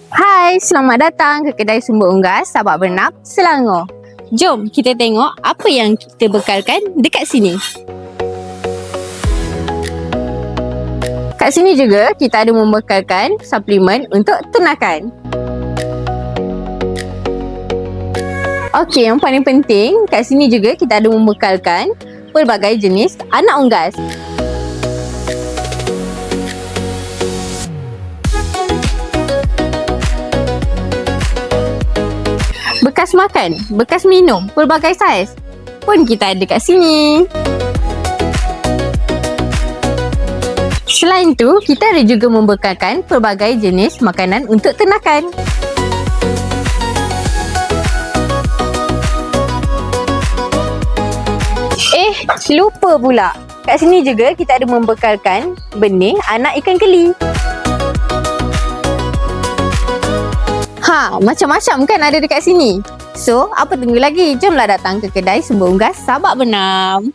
Hai, selamat datang ke kedai sumber unggas Sabak Bernap, Selangor. Jom kita tengok apa yang kita bekalkan dekat sini. Kat sini juga kita ada membekalkan suplemen untuk ternakan. Okey, yang paling penting kat sini juga kita ada membekalkan pelbagai jenis anak unggas. Bekas makan, bekas minum, pelbagai saiz pun kita ada kat sini. Selain tu, kita ada juga membekalkan pelbagai jenis makanan untuk ternakan. Lupa pula. Kat sini juga kita ada membekalkan benih anak ikan keli. Macam-macam kan ada dekat sini. So, apa tunggu lagi? Jomlah datang ke kedai sumber unggas Sabak Bernam.